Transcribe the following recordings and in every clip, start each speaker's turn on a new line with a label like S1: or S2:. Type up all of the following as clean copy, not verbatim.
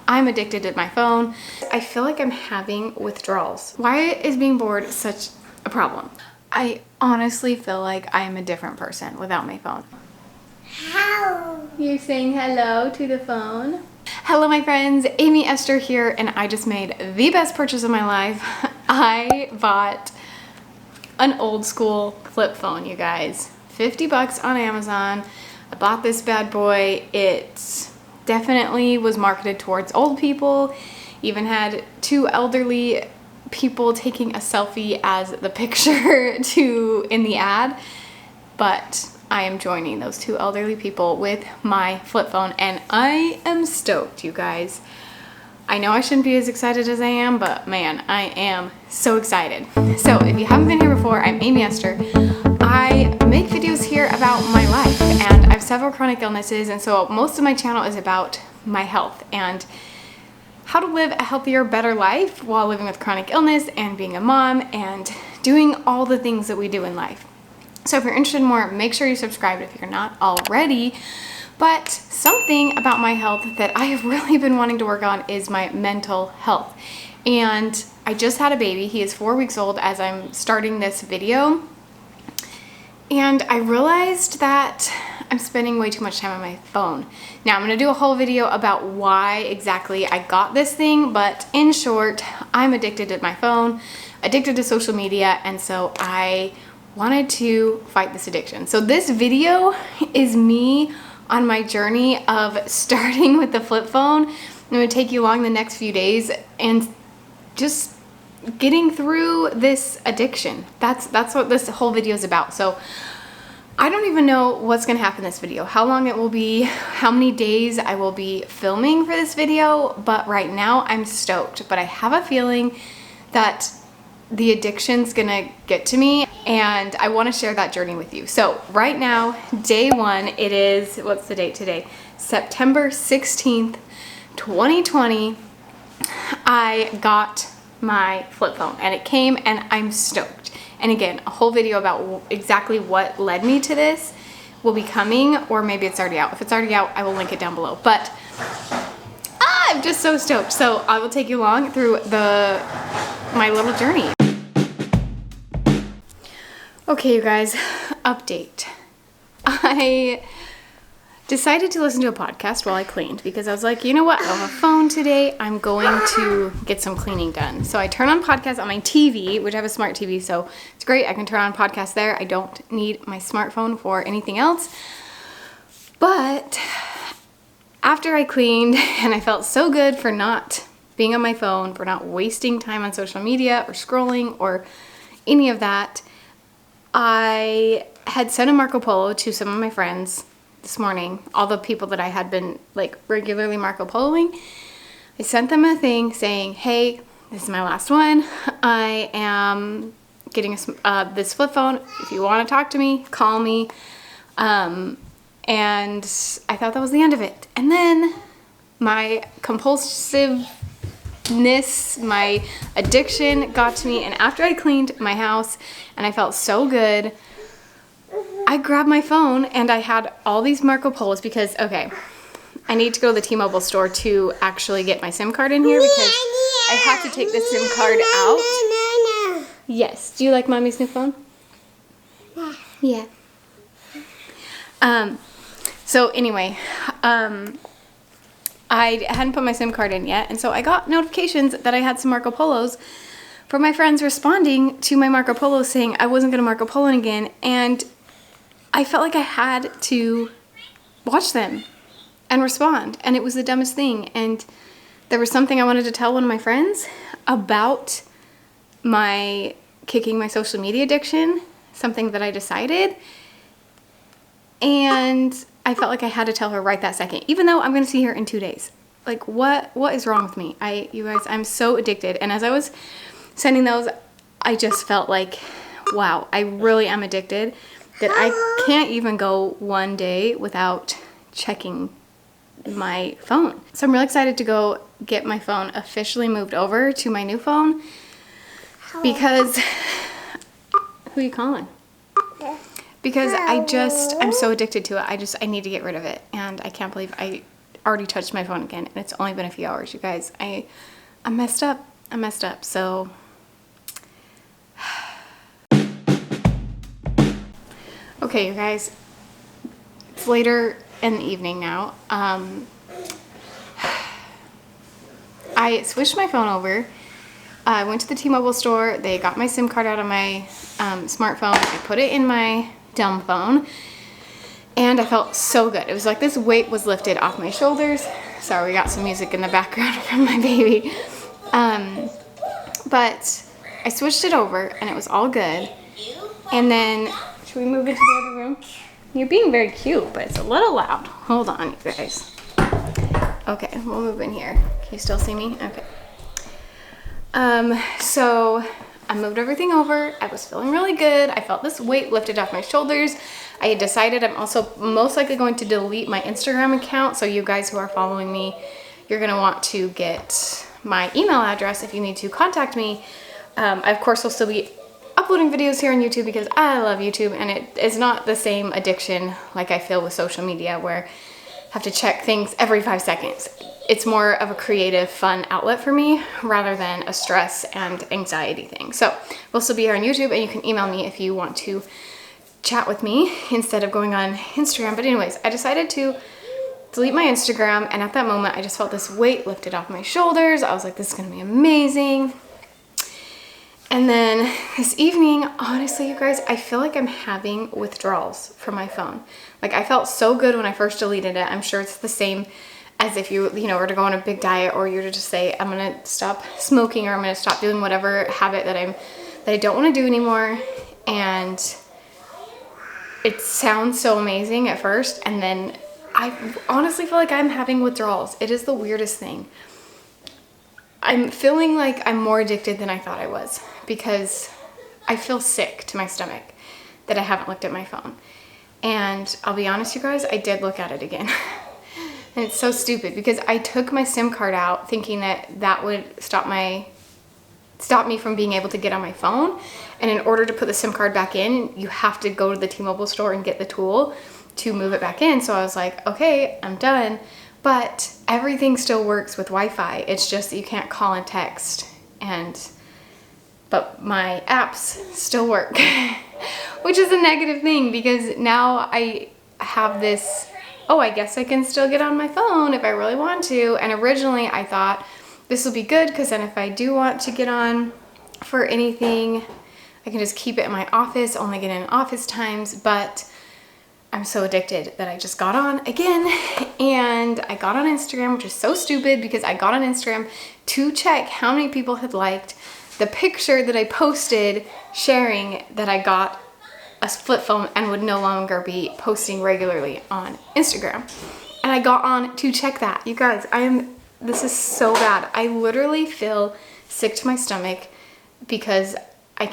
S1: I'm addicted to my phone. I feel like I'm having withdrawals. Why is being bored such a problem? I honestly feel like I'm a different person without my phone.
S2: How?
S1: You're saying hello to the phone? Hello my friends, Amy Esther here, and I just made the best purchase of my life. I bought an old school flip phone, you guys. 50 bucks on Amazon. I bought this bad boy. It definitely was marketed towards old people. Even had two elderly people taking a selfie as the picture in the ad. But I am joining those two elderly people with my flip phone, and I am stoked, you guys. I know I shouldn't be as excited as I am, but man, I am so excited. So if you haven't been here before, I'm Amy Esther. I make videos here about my life, and I have several chronic illnesses, and so most of my channel is about my health and how to live a healthier, better life while living with chronic illness and being a mom and doing all the things that we do in life. So if you're interested in more, make sure you subscribe if you're not already. But something about my health that I have really been wanting to work on is my mental health. And I just had a baby. He is 4 weeks old as I'm starting this video. And I realized that I'm spending way too much time on my phone. Now I'm gonna do a whole video about why exactly I got this thing, but in short, I'm addicted to my phone, addicted to social media, and so I wanted to fight this addiction. So this video is me on my journey of starting with the flip phone. I'm gonna take you along the next few days and just getting through this addiction. That's what this whole video is about. So I don't even know what's gonna happen in this video, how long it will be, how many days I will be filming for this video, but right now I'm stoked. But I have a feeling that the addiction's gonna get to me, and I wanna share that journey with you. So right now, day one, it is, what's the date today? September 16th, 2020, I got my flip phone and it came, and I'm stoked. And again, a whole video about exactly what led me to this will be coming, or maybe it's already out. If it's already out, I will link it down below. But I'm just so stoked. So I will take you along through my little journey. Okay, you guys, update. I decided to listen to a podcast while I cleaned because I was like, you know what, I don't have a phone today. I'm going to get some cleaning done. So I turn on podcasts on my TV, which I have a smart TV, so it's great. I can turn on podcasts there. I don't need my smartphone for anything else. But after I cleaned and I felt so good for not being on my phone, for not wasting time on social media or scrolling or any of that, I had sent a Marco Polo to some of my friends this morning, all the people that I had been like regularly Marco Poloing. I sent them a thing saying, hey, this is my last one. I am getting this flip phone. If you want to talk to me, call me. And I thought that was the end of it. And then my compulsiveness, my addiction got to me, and after I cleaned my house and I felt so good, I grabbed my phone and I had all these Marco Polos because, okay, I need to go to the T-Mobile store to actually get my SIM card in here because I have to take the SIM card out. Yes. Do you like Mommy's new phone? Yeah. So anyway, I hadn't put my SIM card in yet, and so I got notifications that I had some Marco Polos from my friends responding to my Marco Polo saying I wasn't going to Marco Polo again, and I felt like I had to watch them and respond, and it was the dumbest thing. And there was something I wanted to tell one of my friends about my kicking my social media addiction, something that I decided, and I felt like I had to tell her right that second, even though I'm going to see her in 2 days. Like, what is wrong with me? You guys, I'm so addicted. And as I was sending those, I just felt like, wow, I really am addicted, that I can't even go one day without checking my phone. So I'm really excited to go get my phone officially moved over to my new phone because, who are you calling? Because I'm so addicted to it. I need to get rid of it. And I can't believe I already touched my phone again, and it's only been a few hours, you guys. I messed up. I messed up. So okay, you guys, it's later in the evening now. I switched my phone over. I went to the T-Mobile store. They got my SIM card out of my smartphone. I put it in my dumb phone, and I felt so good. It was like this weight was lifted off my shoulders. Sorry, we got some music in the background from my baby. But I switched it over, and it was all good. And then, should we move into the other room? You're being very cute, but it's a little loud. Hold on, you guys. Okay, we'll move in here. Can you still see me? Okay. So I moved everything over. I was feeling really good. I felt this weight lifted off my shoulders. I had decided I'm also most likely going to delete my Instagram account. So you guys who are following me, you're going to want to get my email address if you need to contact me. I, of course, will still be uploading videos here on YouTube because I love YouTube, and it is not the same addiction like I feel with social media where I have to check things every 5 seconds. It's more of a creative, fun outlet for me rather than a stress and anxiety thing. So we'll still be here on YouTube, and you can email me if you want to chat with me instead of going on Instagram. But anyways, I decided to delete my Instagram, and at that moment I just felt this weight lifted off my shoulders. I was like, this is gonna be amazing. And then this evening, honestly, you guys, I feel like I'm having withdrawals from my phone. Like, I felt so good when I first deleted it. I'm sure it's the same as if you know, were to go on a big diet, or you're to just say, I'm gonna stop smoking, or I'm gonna stop doing whatever habit that I don't want to do anymore. And it sounds so amazing at first, and then I honestly feel like I'm having withdrawals. It is the weirdest thing. I'm feeling like I'm more addicted than I thought I was, because I feel sick to my stomach that I haven't looked at my phone. And I'll be honest, you guys, I did look at it again. And it's so stupid because I took my SIM card out thinking that would stop me from being able to get on my phone. And in order to put the SIM card back in, you have to go to the T-Mobile store and get the tool to move it back in. So I was like, okay, I'm done. But everything still works with Wi-Fi. It's just that you can't call and text. But my apps still work, which is a negative thing because now I have this, oh, I guess I can still get on my phone if I really want to. And originally I thought this will be good because then if I do want to get on for anything, I can just keep it in my office, only get in office times. But I'm so addicted that I just got on again, and I got on Instagram, which is so stupid because I got on Instagram to check how many people had liked the picture that I posted sharing that I got a flip phone and would no longer be posting regularly on Instagram. And I got on to check that. You guys, this is so bad. I literally feel sick to my stomach because I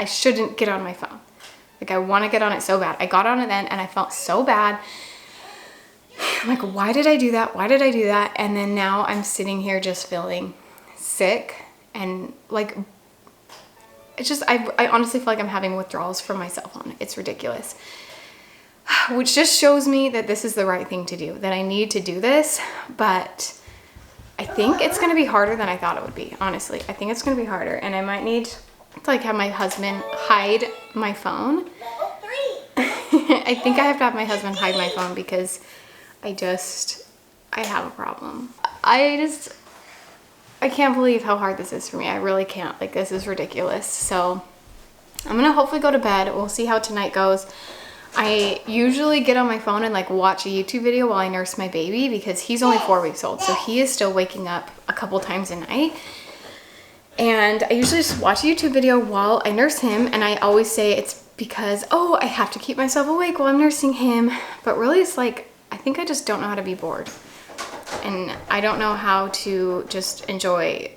S1: shouldn't get on my phone. Like, I want to get on it so bad. I got on it then and I felt so bad. I'm like, why did I do that? Why did I do that? And then now I'm sitting here just feeling sick and like, it's just, I honestly feel like I'm having withdrawals from my cell phone. It's ridiculous. Which just shows me that this is the right thing to do, that I need to do this, but I think it's going to be harder than I thought it would be, honestly. I think it's going to be harder, and I might need to like have my husband hide my phone. I think I have to have my husband hide my phone because I have a problem. I can't believe how hard this is for me. I really can't. Like, this is ridiculous. So I'm gonna hopefully go to bed. We'll see how tonight goes. I usually get on my phone and like watch a YouTube video while I nurse my baby because he's only 4 weeks old. So he is still waking up a couple times a night. And I usually just watch a YouTube video while I nurse him. And I always say it's because, oh, I have to keep myself awake while I'm nursing him. But really it's like, I think I just don't know how to be bored. And I don't know how to just enjoy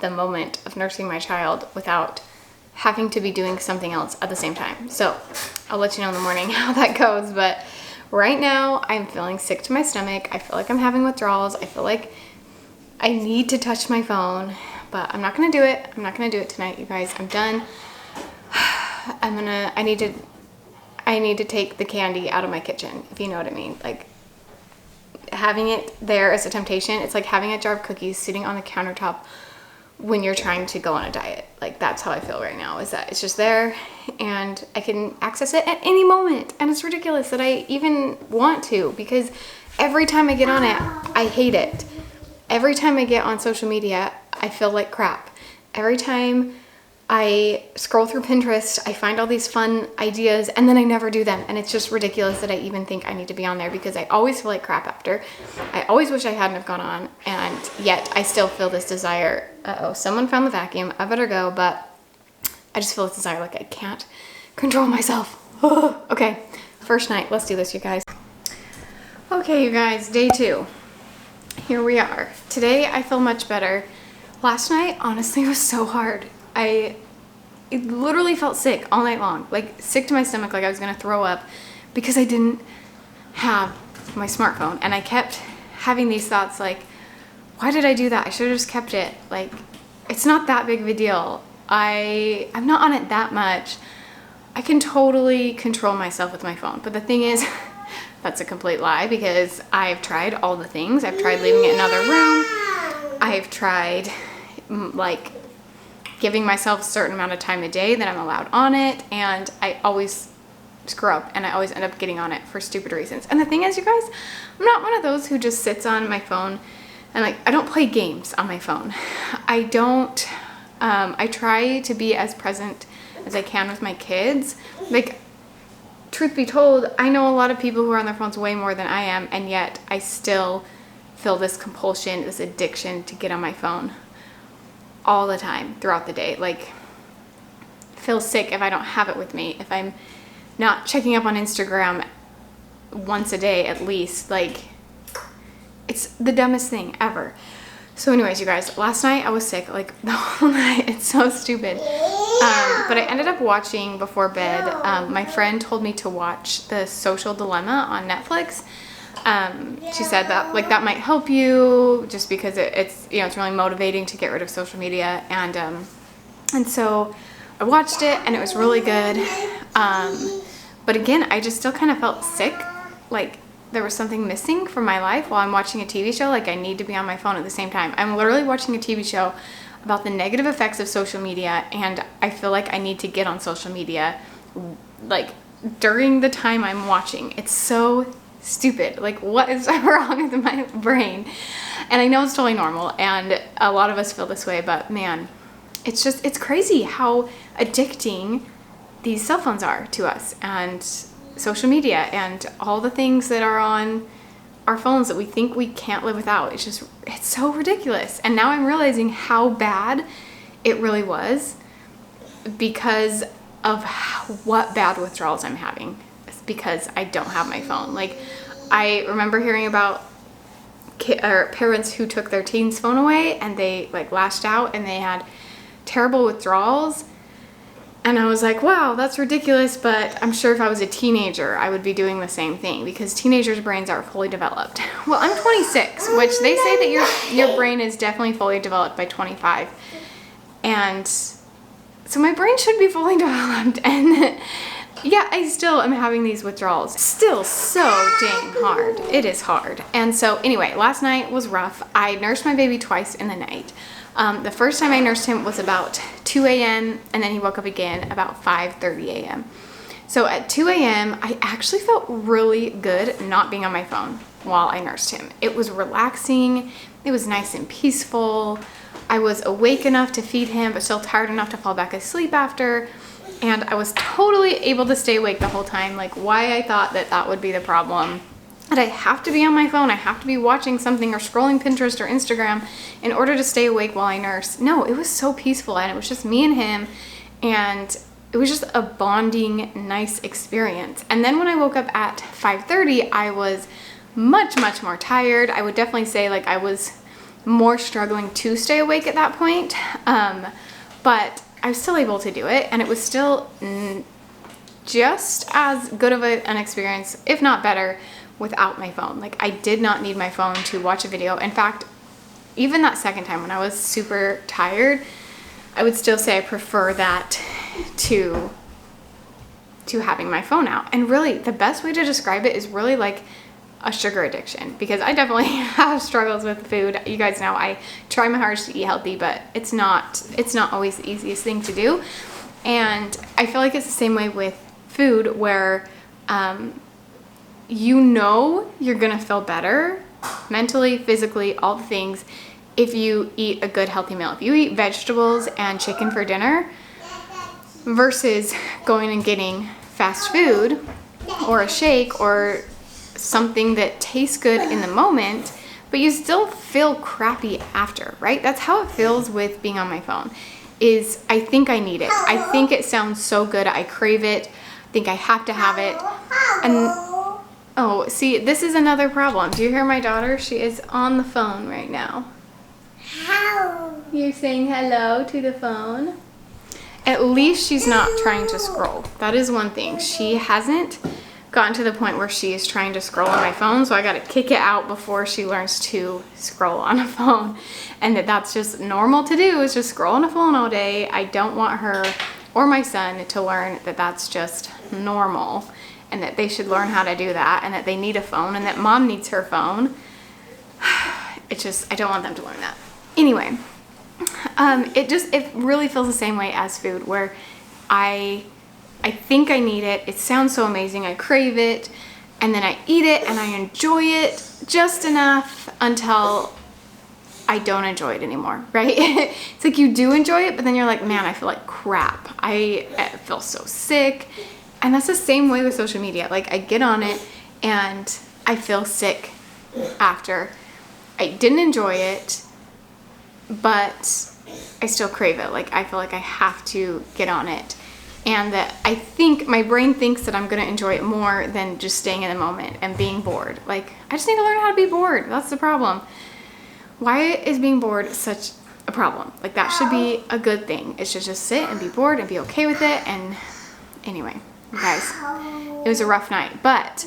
S1: the moment of nursing my child without having to be doing something else at the same time. So I'll let you know in the morning how that goes. But right now I'm feeling sick to my stomach. I feel like I'm having withdrawals. I feel like I need to touch my phone, but I'm not gonna do it. I'm not gonna do it tonight, you guys. I'm done. I need to take the candy out of my kitchen, if you know what I mean. Like, having it there as a temptation. It's like having a jar of cookies sitting on the countertop when you're trying to go on a diet. Like, that's how I feel right now, is that it's just there and I can access it at any moment. And it's ridiculous that I even want to, because every time I get on it, I hate it. Every time I get on social media, I feel like crap. Every time I scroll through Pinterest, I find all these fun ideas and then I never do them. And it's just ridiculous that I even think I need to be on there, because I always feel like crap after. I always wish I hadn't have gone on, and yet I still feel this desire. Uh-oh, someone found the vacuum. I better go, but I just feel this desire like I can't control myself. Okay, first night. Let's do this, you guys. Okay, you guys, day 2. Here we are. Today I feel much better. Last night, honestly, was so hard. It literally felt sick all night long, like sick to my stomach, like I was gonna throw up, because I didn't have my smartphone. And I kept having these thoughts like, why did I do that? I should have just kept it. Like, it's not that big of a deal. I'm not on it that much. I can totally control myself with my phone. But the thing is, that's a complete lie, because I've tried all the things. I've tried leaving it in another room. I've tried like giving myself a certain amount of time a day that I'm allowed on it, and I always screw up and I always end up getting on it for stupid reasons. And the thing is, you guys, I'm not one of those who just sits on my phone and like, I don't play games on my phone. I don't, I try to be as present as I can with my kids. Like, truth be told, I know a lot of people who are on their phones way more than I am, and yet I still feel this compulsion, this addiction to get on my phone all the time throughout the day. Like, feel sick if I don't have it with me, if I'm not checking up on Instagram once a day at least. Like, it's the dumbest thing ever. So anyways, you guys, last night I was sick like the whole night. It's so stupid. But I ended up watching before bed. My friend told me to watch The Social Dilemma on Netflix. She said that like that might help you, just because it's you know, it's really motivating to get rid of social media. And so I watched it and it was really good. But again, I just still kind of felt sick, like there was something missing from my life while I'm watching a TV show. Like, I need to be on my phone at the same time. I'm literally watching a TV show about the negative effects of social media, and I feel like I need to get on social media like during the time I'm watching. It's so stupid. Like, what is wrong with my brain? And I know it's totally normal, and a lot of us feel this way, but man, it's crazy how addicting these cell phones are to us, and social media and all the things that are on our phones that we think we can't live without. It's so ridiculous. And now I'm realizing how bad it really was, because of what bad withdrawals I'm having. It's because I don't have my phone. Like, I remember hearing about parents who took their teen's phone away and they like lashed out and they had terrible withdrawals. And I was like, wow, that's ridiculous, but I'm sure if I was a teenager, I would be doing the same thing, because teenagers' brains aren't fully developed. Well, I'm 26, which they say that your brain is definitely fully developed by 25. And so my brain should be fully developed, and yeah, I still am having these withdrawals. Still so dang hard. It is hard. And so anyway, last night was rough. I nursed my baby twice in the night. The first time I nursed him was about 2 a.m. and then he woke up again about 5:30 a.m. So at 2 a.m. I actually felt really good not being on my phone while I nursed him. It was relaxing. It was nice and peaceful. I was awake enough to feed him, but still tired enough to fall back asleep after. And I was totally able to stay awake the whole time. Like, why I thought that would be the problem, that I have to be on my phone, I have to be watching something or scrolling Pinterest or Instagram in order to stay awake while I nurse. No, it was so peaceful, and it was just me and him, and it was just a bonding, nice experience. And then when I woke up at 5:30, I was much, much more tired. I would definitely say like I was more struggling to stay awake at that point, but I was still able to do it, and it was still just as good of an experience, if not better, without my phone. Like, I did not need my phone to watch a video. In fact, even that second time when I was super tired, I would still say I prefer that to having my phone out. And really, the best way to describe it is really like a sugar addiction, because I definitely have struggles with food. You guys know I try my hardest to eat healthy, but it's not always the easiest thing to do. And I feel like it's the same way with food, where you know you're gonna feel better mentally, physically, all the things, if you eat a good healthy meal. If you eat vegetables and chicken for dinner versus going and getting fast food or a shake or something that tastes good in the moment, but you still feel crappy after, right? That's how it feels with being on my phone. Is I think I need it. I think it sounds so good. I crave it. I think I have to have it. And oh, see, this is another problem. Do you hear my daughter? She is on the phone right now.
S2: How?
S1: You're saying hello to the phone? At least she's not trying to scroll. That is one thing. She hasn't gotten to the point where she is trying to scroll on my phone, so I gotta kick it out before she learns to scroll on a phone. And that's just normal to do, is just scroll on a phone all day. I don't want her or my son to learn that that's just normal, and that they should learn how to do that, and that they need a phone, and that mom needs her phone. It's just, I don't want them to learn that. Anyway, it really feels the same way as food, where I think I need it. It sounds so amazing. I crave it, and then I eat it and I enjoy it just enough until I don't enjoy it anymore, right? It's like you do enjoy it, but then you're like, man, I feel like crap. I feel so sick. And that's the same way with social media. Like, I get on it and I feel sick after. I didn't enjoy it, but I still crave it. Like, I feel like I have to get on it. And that I think my brain thinks that I'm going to enjoy it more than just staying in the moment and being bored. Like, I just need to learn how to be bored. That's the problem. Why is being bored such a problem? Like, that should be a good thing. It should just sit and be bored and be okay with it. And anyway, you guys, it was a rough night, but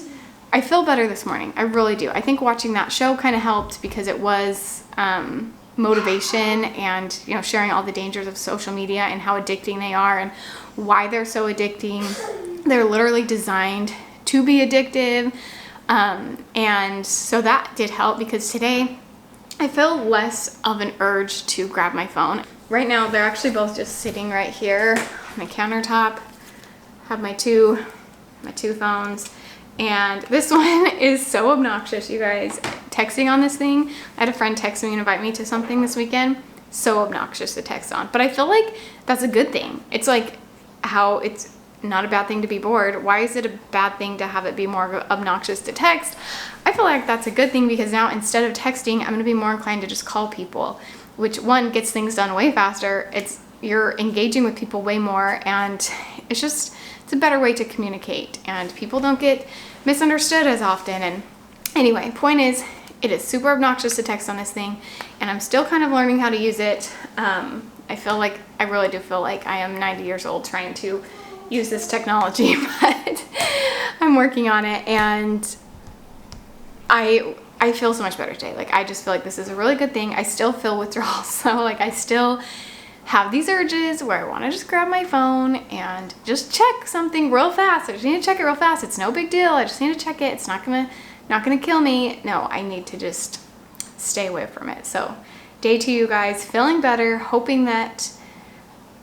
S1: I feel better this morning. I really do. I think watching that show kind of helped, because it was motivation, and, you know, sharing all the dangers of social media and how addicting they are and why they're so addicting. They're literally designed to be addictive. And so that did help, because today I feel less of an urge to grab my phone. Right now, they're actually both just sitting right here on the countertop. Have my two phones. And this one is so obnoxious, you guys. Texting on this thing. I had a friend text me and invite me to something this weekend. So obnoxious to text on. But I feel like that's a good thing. It's like how it's not a bad thing to be bored. Why is it a bad thing to have it be more obnoxious to text? I feel like that's a good thing, because now instead of texting, I'm going to be more inclined to just call people, which, one, gets things done way faster. You're engaging with people way more, and it's a better way to communicate, and people don't get misunderstood as often. And anyway, point is, it is super obnoxious to text on this thing, and I'm still kind of learning how to use it. I really do feel like I am 90 years old trying to use this technology, but I'm working on it, and I feel so much better today. Like, I just feel like this is a really good thing. I still feel withdrawal, so like I still have these urges where I want to just grab my phone and just check something real fast. I just need to check it real fast. It's no big deal. I just need to check it. It's not gonna kill me. No, I need to just stay away from it. So day 2, you guys, feeling better, hoping that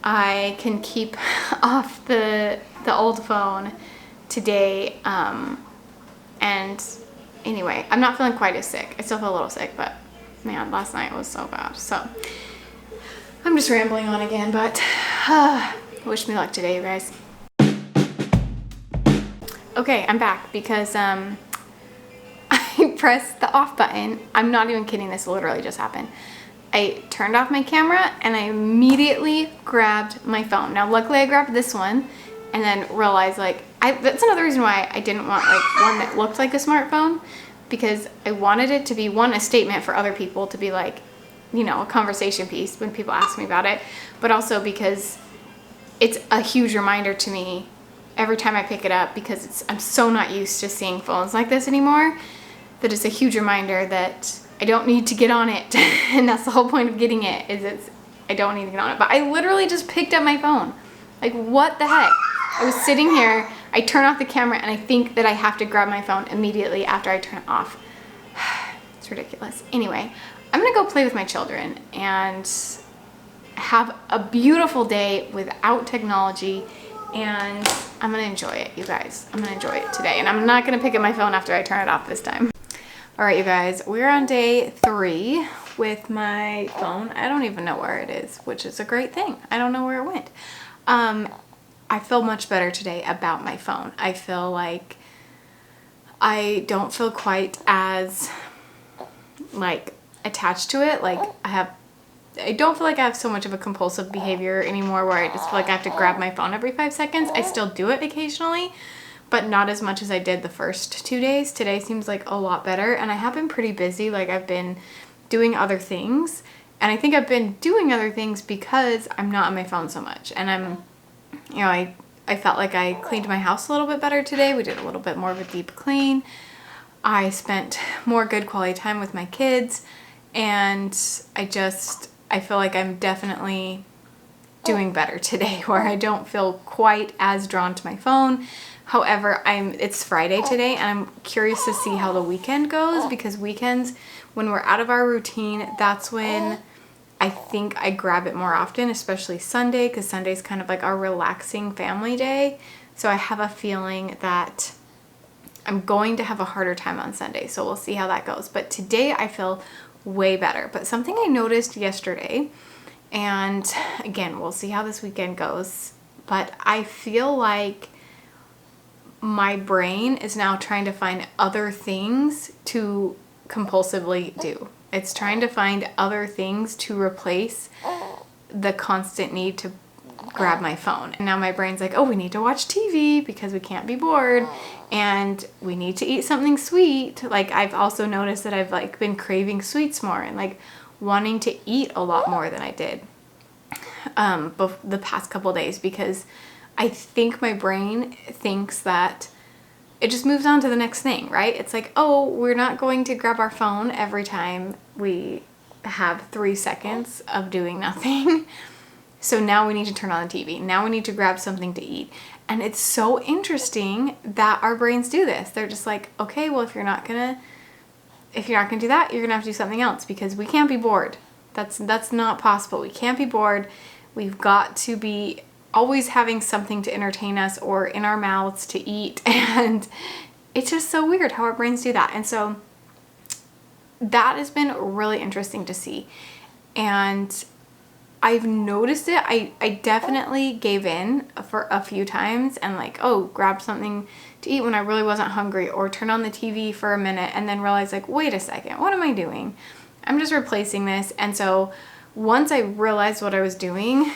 S1: I can keep off the old phone today. And anyway, I'm not feeling quite as sick. I still feel a little sick, but man, last night was so bad. So I'm just rambling on again, but wish me luck today, you guys. Okay, I'm back, because I pressed the off button. I'm not even kidding, this literally just happened. I turned off my camera and I immediately grabbed my phone. Now, luckily I grabbed this one and then realized, like, that's another reason why I didn't want like one that looked like a smartphone, because I wanted it to be, one, a statement for other people, to be like, you know, a conversation piece when people ask me about it, but also because it's a huge reminder to me every time I pick it up, because I'm so not used to seeing phones like this anymore, that it's a huge reminder that I don't need to get on it. And that's the whole point of getting it, is I don't need to get on it. But I literally just picked up my phone. Like, what the heck? I was sitting here I turn off the camera and I think that I have to grab my phone immediately after I turn it off. It's ridiculous. Anyway, I'm gonna go play with my children and have a beautiful day without technology, and I'm gonna enjoy it, you guys. I'm gonna enjoy it today, and I'm not gonna pick up my phone after I turn it off this time. All right, you guys, we're on day 3 with my phone. I don't even know where it is, which is a great thing. I don't know where it went. I feel much better today about my phone. I feel like I don't feel quite as like attached to it. Like I don't feel like I have so much of a compulsive behavior anymore where I just feel like I have to grab my phone every 5 seconds. I still do it occasionally, but not as much as I did the first 2 days. Today seems like a lot better, and I have been pretty busy. Like, I've been doing other things, and I think I've been doing other things because I'm not on my phone so much. And I felt like I cleaned my house a little bit better today. We did a little bit more of a deep clean. I spent more good quality time with my kids, and I feel like I'm definitely doing better today, where I don't feel quite as drawn to my phone. However, it's Friday today, and I'm curious to see how the weekend goes, because weekends, when we're out of our routine, that's when I think I grab it more often, especially Sunday, because Sunday's kind of like our relaxing family day. So I have a feeling that I'm going to have a harder time on Sunday, so we'll see how that goes. But today I feel way better. But something I noticed yesterday, and again, we'll see how this weekend goes, but I feel like my brain is now trying to find other things to compulsively do. It's trying to find other things to replace the constant need to grab my phone. And now my brain's like, oh, we need to watch TV because we can't be bored, and we need to eat something sweet. Like, I've also noticed that I've like been craving sweets more and like wanting to eat a lot more than I did the past couple days, because I think my brain thinks that it just moves on to the next thing, right? It's like, oh, we're not going to grab our phone every time we have 3 seconds of doing nothing. So now we need to turn on the TV. Now we need to grab something to eat. And it's so interesting that our brains do this. They're just like, okay, well, if you're not gonna do that, you're gonna have to do something else, because we can't be bored. That's not possible. We can't be bored. We've got to be always having something to entertain us or in our mouths to eat. And it's just so weird how our brains do that. And so that has been really interesting to see. And I've noticed it. I definitely gave in for a few times and like, oh, grab something to eat when I really wasn't hungry, or turn on the TV for a minute and then realize like, wait a second, what am I doing? I'm just replacing this. And so once I realized what I was doing,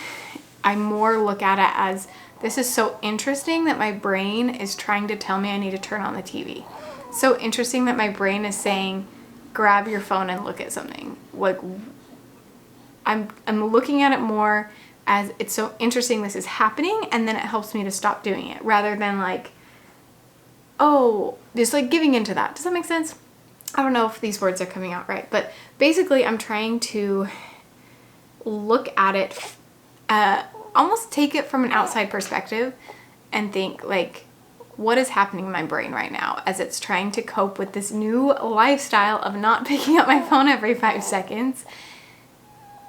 S1: I more look at it as, this is so interesting that my brain is trying to tell me I need to turn on the TV. So interesting that my brain is saying, grab your phone and look at something. Like, I'm looking at it more as, it's so interesting this is happening, and then it helps me to stop doing it, rather than like, oh, just like giving into that. Does that make sense? I don't know if these words are coming out right, but basically I'm trying to look at it, almost take it from an outside perspective and think like, what is happening in my brain right now as it's trying to cope with this new lifestyle of not picking up my phone every 5 seconds.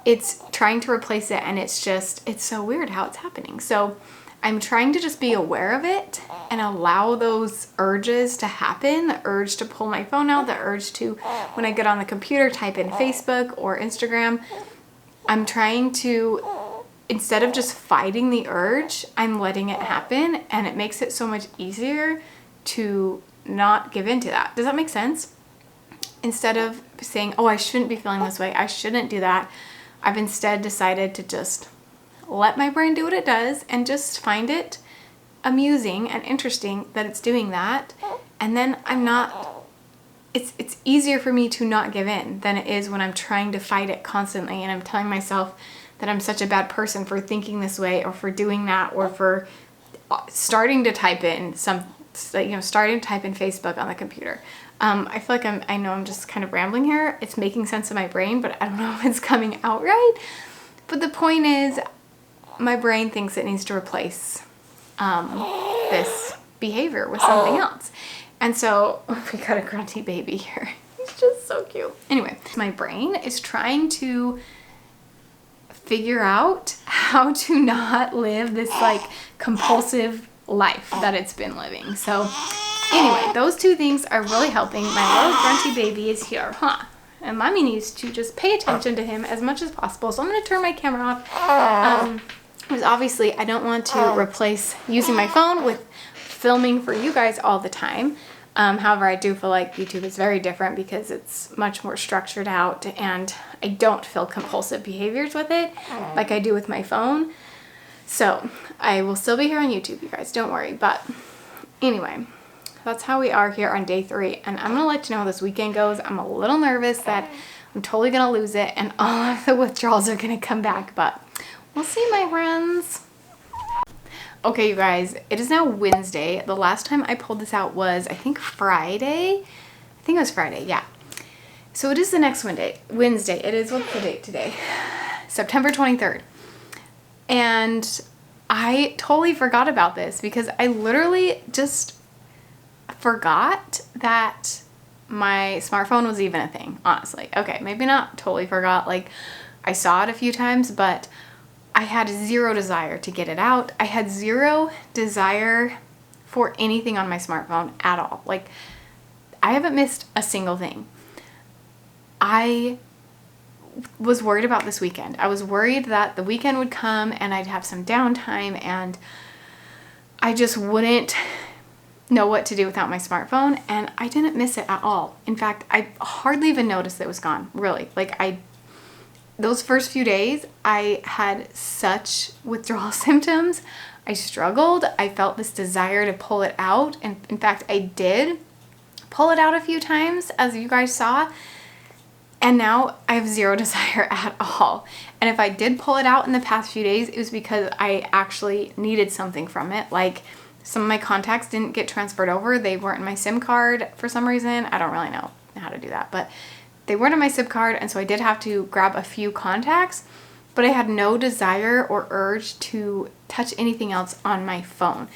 S1: It's trying to replace it, and it's so weird how it's happening. So I'm trying to just be aware of it and allow those urges to happen, the urge to pull my phone out, the urge to, when I get on the computer, type in Facebook or Instagram. I'm trying to, instead of just fighting the urge, I'm letting it happen, and it makes it so much easier to not give in to that. Does that make sense? Instead of saying, oh, I shouldn't be feeling this way, I shouldn't do that, I've instead decided to just let my brain do what it does and just find it amusing and interesting that it's doing that. And then it's easier for me to not give in than it is when I'm trying to fight it constantly, and I'm telling myself that I'm such a bad person for thinking this way, or for doing that, or for starting to type in Facebook on the computer. I feel like I know I'm just kind of rambling here. It's making sense in my brain, but I don't know if it's coming out right. But the point is, my brain thinks it needs to replace this behavior with something else. And so we got a grunty baby here. He's just so cute. Anyway, my brain is trying to figure out how to not live this like compulsive life that it's been living. So anyway, those two things are really helping. My little grunty baby is here, huh? And mommy needs to just pay attention to him as much as possible. So I'm going to turn my camera off. Because obviously I don't want to replace using my phone with filming for you guys all the time. However, I do feel like YouTube is very different because it's much more structured out and I don't feel compulsive behaviors with it like I do with my phone. So I will still be here on YouTube, you guys, don't worry. But anyway, that's how we are here on day 3. And I'm going to let you know how this weekend goes. I'm a little nervous that I'm totally going to lose it and all of the withdrawals are going to come back. But we'll see, my friends. Okay, you guys, it is now Wednesday. The last time I pulled this out was, I think, Friday. I think it was Friday, yeah. So it is the next Wednesday. It is, what's the date today? September 23rd. And I totally forgot about this because I literally just forgot that my smartphone was even a thing, honestly. Okay, maybe not totally forgot. Like, I saw it a few times, but I had zero desire to get it out. I had zero desire for anything on my smartphone at all. Like, I haven't missed a single thing. I was worried about this weekend. I was worried that the weekend would come and I'd have some downtime and I just wouldn't know what to do without my smartphone, and I didn't miss it at all. In fact, I hardly even noticed it was gone, really. Like, those first few days, I had such withdrawal symptoms. I struggled. I felt this desire to pull it out. And in fact, I did pull it out a few times, as you guys saw. And now I have zero desire at all. And if I did pull it out in the past few days, it was because I actually needed something from it. Like, some of my contacts didn't get transferred over. They weren't in my SIM card for some reason. I don't really know how to do that, but they weren't in my SIM card, and so I did have to grab a few contacts, but I had no desire or urge to touch anything else on my phone.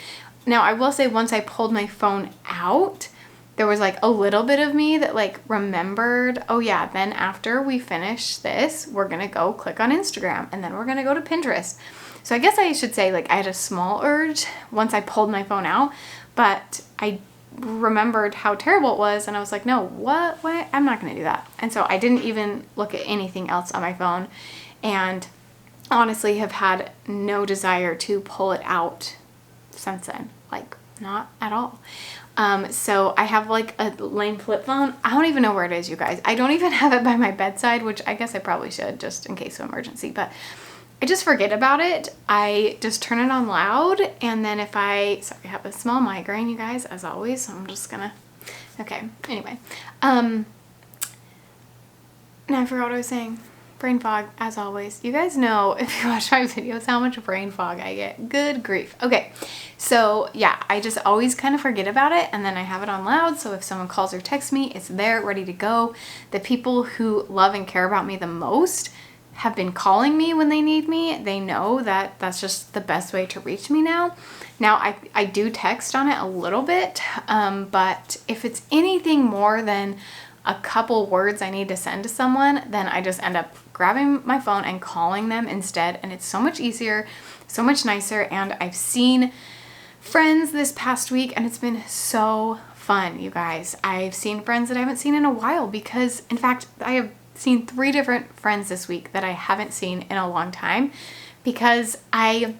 S1: Now, I will say once I pulled my phone out, there was like a little bit of me that like remembered, oh yeah, then after we finish this, we're going to go click on Instagram, and then we're going to go to Pinterest. So I guess I should say like I had a small urge once I pulled my phone out, but I remembered how terrible it was and I was like, no, what, I'm not going to do that. And so I didn't even look at anything else on my phone, and honestly have had no desire to pull it out since then, like not at all. So I have like a lame flip phone. I don't even know where it is, you guys. I don't even have it by my bedside, which I guess I probably should just in case of emergency, but I just forget about it. I just turn it on loud, and then if I have a small migraine, you guys, as always, so I'm just gonna, okay, anyway. Now I forgot what I was saying. Brain fog, as always. You guys know, if you watch my videos, how much brain fog I get. Good grief. Okay, so yeah, I just always kind of forget about it, and then I have it on loud, so if someone calls or texts me, it's there, ready to go. The people who love and care about me the most have been calling me when they need me. They know that that's just the best way to reach me now. Now, I do text on it a little bit, but if it's anything more than a couple words I need to send to someone, then I just end up grabbing my phone and calling them instead, and it's so much easier, so much nicer, and I've seen friends this past week, and it's been so fun, you guys. I've seen friends that I haven't seen in a while because, in fact, I have seen 3 different friends this week that I haven't seen in a long time because I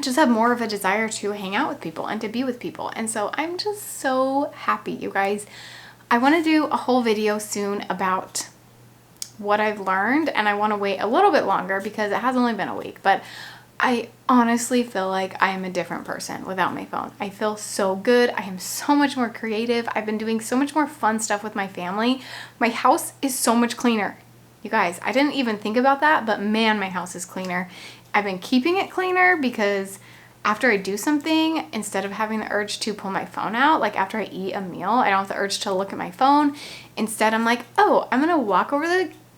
S1: just have more of a desire to hang out with people and to be with people. And so I'm just so happy, you guys. I want to do a whole video soon about what I've learned, and I want to wait a little bit longer because it has only been a week, but I honestly feel like I am a different person without my phone. I feel so good. I am so much more creative. I've been doing so much more fun stuff with my family. My house is so much cleaner. You guys, I didn't even think about that, but man, my house is cleaner. I've been keeping it cleaner because after I do something, instead of having the urge to pull my phone out, like after I eat a meal, I don't have the urge to look at my phone. Instead, I'm like, oh, I'm going to walk over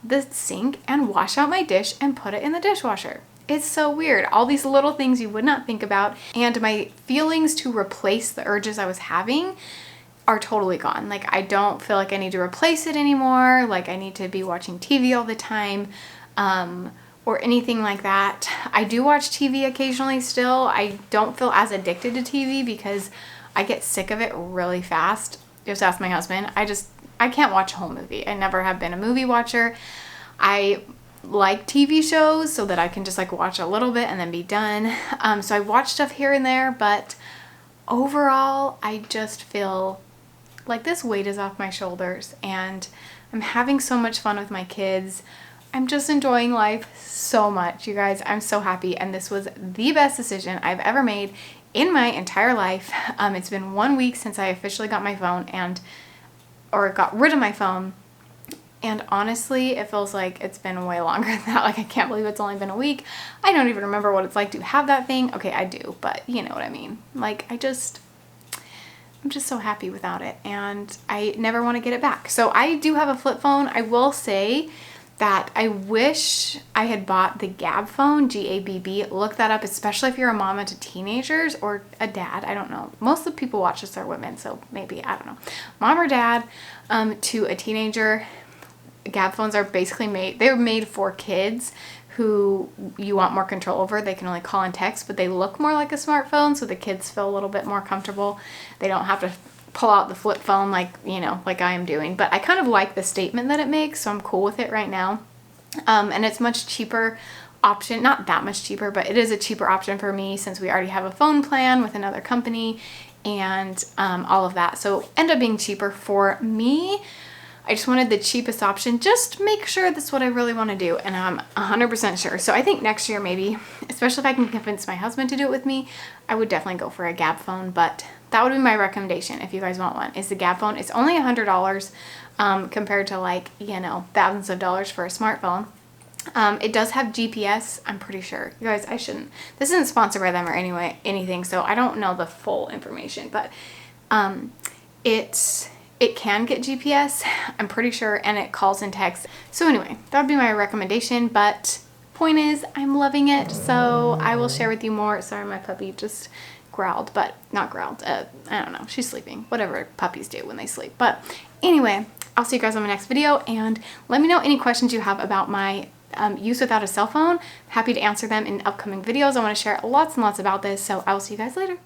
S1: the sink and wash out my dish and put it in the dishwasher. It's so weird. All these little things you would not think about, and my feelings to replace the urges I was having are totally gone. Like, I don't feel like I need to replace it anymore. Like, I need to be watching TV all the time, or anything like that. I do watch TV occasionally still. I don't feel as addicted to TV because I get sick of it really fast. Just ask my husband. I can't watch a whole movie. I never have been a movie watcher. I like TV shows so that I can just like watch a little bit and then be done. So I watch stuff here and there, but overall, I just feel like this weight is off my shoulders and I'm having so much fun with my kids. I'm just enjoying life so much, you guys. I'm so happy, and this was the best decision I've ever made in my entire life. It's been 1 week since I officially got my phone or got rid of my phone, and honestly, it feels like it's been way longer than that. Like, I can't believe it's only been a week. I don't even remember what it's like to have that thing. Okay, I do, but you know what I mean. Like, I'm just so happy without it, and I never want to get it back. So I do have a flip phone. I will say that I wish I had bought the GABB phone, GABB. Look that up, especially if you're a mama to teenagers or a dad. I don't know. Most of the people watch this are women, so maybe, I don't know. Mom or dad to a teenager. GABB phones are basically they're made for kids who you want more control over. They can only call and text, but they look more like a smartphone, so the kids feel a little bit more comfortable. They don't have to pull out the flip phone like, you know, like I am doing. But I kind of like the statement that it makes, so I'm cool with it right now. And it's much cheaper option, not that much cheaper, but it is a cheaper option for me since we already have a phone plan with another company and all of that. So end up being cheaper for me. I just wanted the cheapest option. Just make sure that's what I really want to do, and I'm 100% sure. So I think next year maybe, especially if I can convince my husband to do it with me, I would definitely go for a GABB phone. But that would be my recommendation if you guys want one, is the GABB phone. It's only $100 compared to, like, you know, thousands of dollars for a smartphone. It does have GPS, I'm pretty sure. You guys, this isn't sponsored by them or anything, so I don't know the full information, but it can get GPS, I'm pretty sure, and it calls and texts. So anyway, that would be my recommendation, but point is, I'm loving it, so I will share with you more. Sorry, my puppy just growled, but not growled. I don't know, she's sleeping. Whatever puppies do when they sleep. But anyway, I'll see you guys on my next video, and let me know any questions you have about my use without a cell phone. Happy to answer them in upcoming videos. I want to share lots and lots about this, so I will see you guys later.